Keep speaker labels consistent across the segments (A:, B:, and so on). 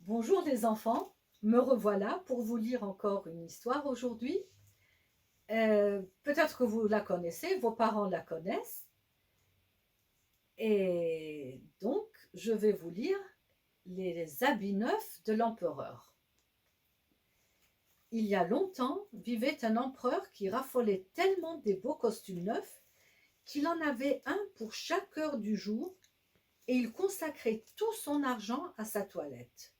A: Bonjour les enfants, me revoilà pour vous lire encore une histoire aujourd'hui. Peut-être que vous la connaissez, vos parents la connaissent. Et donc, je vais vous lire les habits neufs de l'empereur. Il y a longtemps vivait un empereur qui raffolait tellement des beaux costumes neufs qu'il en avait un pour chaque heure du jour et il consacrait tout son argent à sa toilette.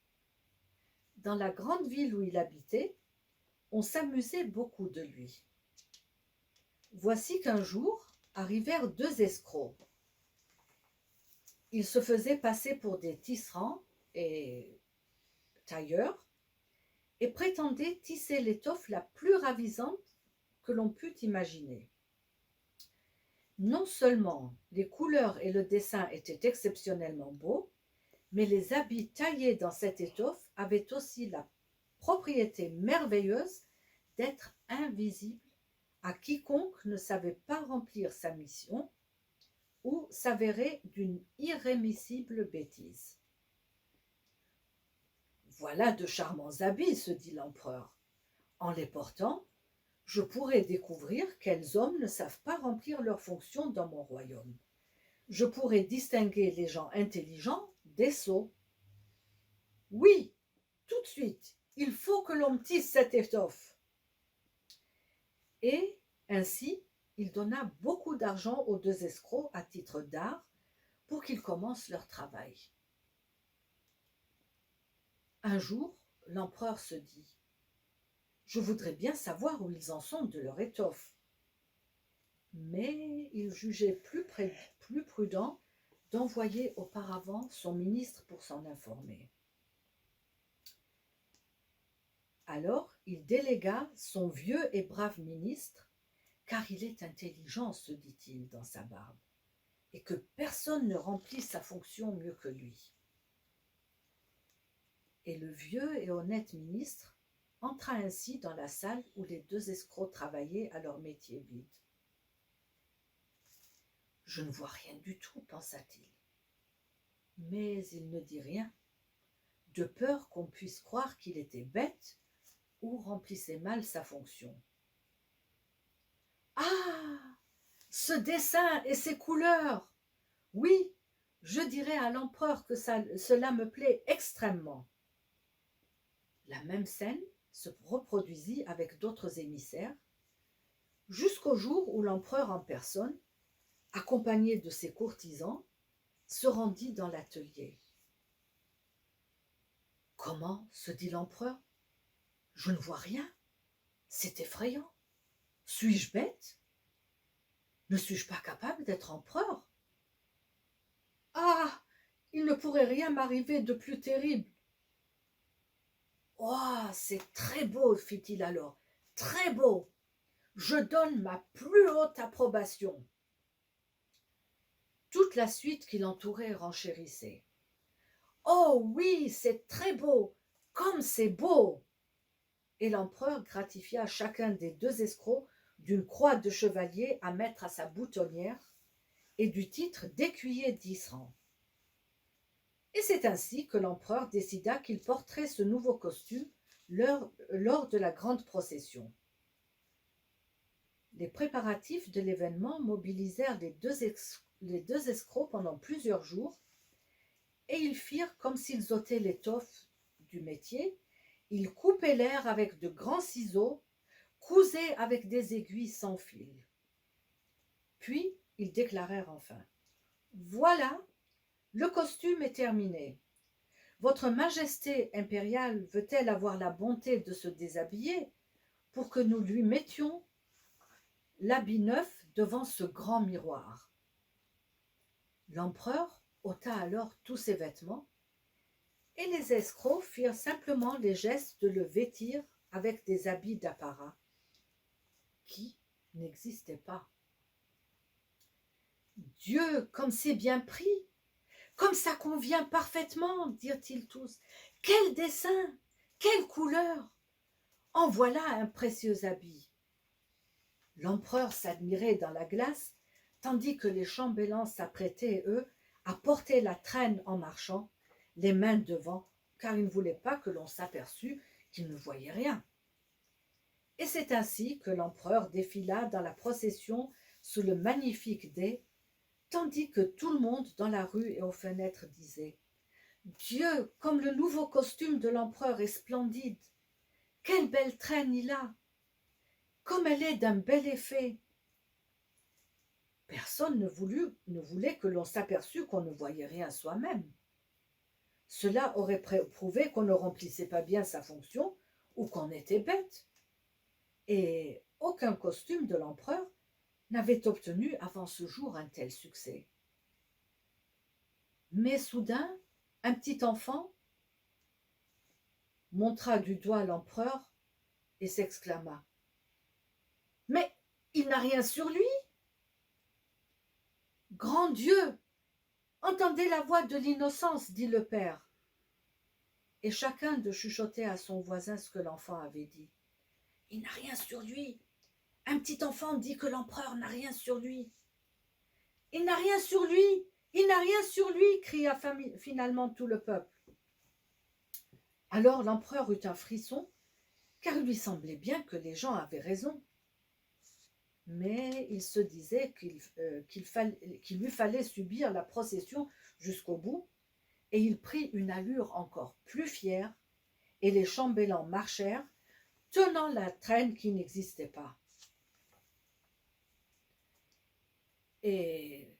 A: Dans la grande ville où il habitait, on s'amusait beaucoup de lui. Voici qu'un jour arrivèrent deux escrocs. Ils se faisaient passer pour des tisserands et tailleurs et prétendaient tisser l'étoffe la plus ravisante que l'on pût imaginer. Non seulement les couleurs et le dessin étaient exceptionnellement beaux, mais les habits taillés dans cette étoffe avaient aussi la propriété merveilleuse d'être invisibles à quiconque ne savait pas remplir sa mission ou s'avérait d'une irrémissible bêtise. Voilà de charmants habits, se dit l'empereur. En les portant, je pourrai découvrir quels hommes ne savent pas remplir leurs fonctions dans mon royaume. Je pourrai distinguer les gens intelligents des sots. Oui, tout de suite, il faut que l'on tisse cette étoffe. Et ainsi, il donna beaucoup d'argent aux deux escrocs à titre d'art pour qu'ils commencent leur travail. Un jour, l'empereur se dit « Je voudrais bien savoir où ils en sont de leur étoffe. » Mais il jugeait plus prudent d'envoyer auparavant son ministre pour s'en informer. Alors, il délégua son vieux et brave ministre, car il est intelligent, se dit-il dans sa barbe, et que personne ne remplit sa fonction mieux que lui. Et le vieux et honnête ministre entra ainsi dans la salle où les deux escrocs travaillaient à leur métier vide. « Je ne vois rien du tout, pensa-t-il. Mais il ne dit rien, de peur qu'on puisse croire qu'il était bête ou remplissait mal sa fonction. « Ah, ce dessin et ces couleurs! Oui, je dirai à l'empereur que cela me plaît extrêmement. » La même scène se reproduisit avec d'autres émissaires, jusqu'au jour où l'empereur en personne, accompagné de ses courtisans, se rendit dans l'atelier. « Comment, se dit l'empereur, je ne vois rien, c'est effrayant. Suis-je bête? Ne suis-je pas capable d'être empereur? Ah, il ne pourrait rien m'arriver de plus terrible. Oh, c'est très beau, fit-il alors, très beau. Je donne ma plus haute approbation. » Toute la suite qui l'entourait renchérissait. « Oh oui, c'est très beau, comme c'est beau !» Et l'empereur gratifia chacun des deux escrocs d'une croix de chevalier à mettre à sa boutonnière et du titre d'écuyer d'10 rangs. Et c'est ainsi que l'empereur décida qu'il porterait ce nouveau costume lors de la grande procession. Les préparatifs de l'événement mobilisèrent les deux escrocs pendant plusieurs jours et ils firent comme s'ils ôtaient l'étoffe du métier. Ils coupaient l'air avec de grands ciseaux, cousaient avec des aiguilles sans fil. Puis ils déclarèrent enfin « Voilà, le costume est terminé. Votre Majesté impériale veut-elle avoir la bonté de se déshabiller pour que nous lui mettions l'habit neuf devant ce grand miroir ?» L'empereur ôta alors tous ses vêtements et les escrocs firent simplement les gestes de le vêtir avec des habits d'apparat qui n'existaient pas. « Dieu, comme c'est bien pris! Comme ça convient parfaitement, dirent-ils tous. Quel dessin! Quelle couleur! En voilà un précieux habit. » L'empereur s'admirait dans la glace, tandis que les chambellans s'apprêtaient, eux, à porter la traîne en marchant, les mains devant, car il ne voulait pas que l'on s'aperçût qu'il ne voyait rien. Et c'est ainsi que l'empereur défila dans la procession sous le magnifique dais, tandis que tout le monde dans la rue et aux fenêtres disait « Dieu, comme le nouveau costume de l'empereur est splendide! Quelle belle traîne il a! Comme elle est d'un bel effet! » Personne ne voulait que l'on s'aperçût qu'on ne voyait rien soi-même. Cela aurait prouvé qu'on ne remplissait pas bien sa fonction ou qu'on était bête. Et aucun costume de l'empereur n'avait obtenu avant ce jour un tel succès. Mais soudain, un petit enfant montra du doigt l'empereur et s'exclama « Mais il n'a rien sur lui ! Grand Dieu, entendez la voix de l'innocence, dit le père. » Et chacun de chuchoter à son voisin ce que l'enfant avait dit. « Il n'a rien sur lui. Un petit enfant dit que l'empereur n'a rien sur lui. »« Il n'a rien sur lui. Il n'a rien sur lui !» cria finalement tout le peuple. Alors l'empereur eut un frisson, car il lui semblait bien que les gens avaient raison. Mais il se disait qu'il lui fallait subir la procession jusqu'au bout, et il prit une allure encore plus fière, et les chambellans marchèrent, tenant la traîne qui n'existait pas. Et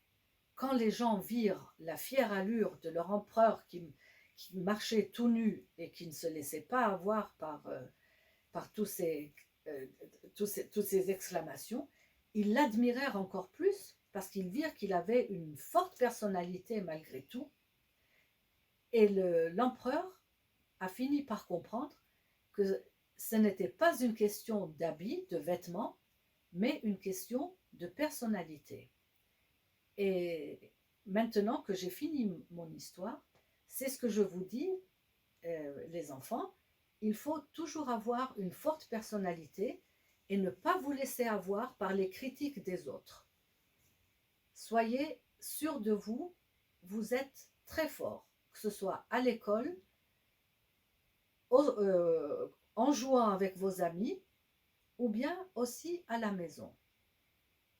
A: quand les gens virent la fière allure de leur empereur qui marchait tout nu et qui ne se laissait pas avoir par toutes ces exclamations, ils l'admirèrent encore plus parce qu'ils virent qu'il avait une forte personnalité malgré tout. Et l'empereur a fini par comprendre que ce n'était pas une question d'habits, de vêtements, mais une question de personnalité. Et maintenant que j'ai fini mon histoire, c'est ce que je vous dis, les enfants, il faut toujours avoir une forte personnalité et ne pas vous laisser avoir par les critiques des autres. Soyez sûrs de vous, vous êtes très fort, que ce soit à l'école, en jouant avec vos amis ou bien aussi à la maison.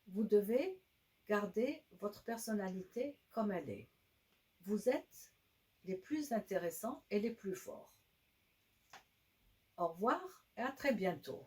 A: Vous devez garder votre personnalité comme elle est. Vous êtes les plus intéressants et les plus forts. Au revoir et à très bientôt.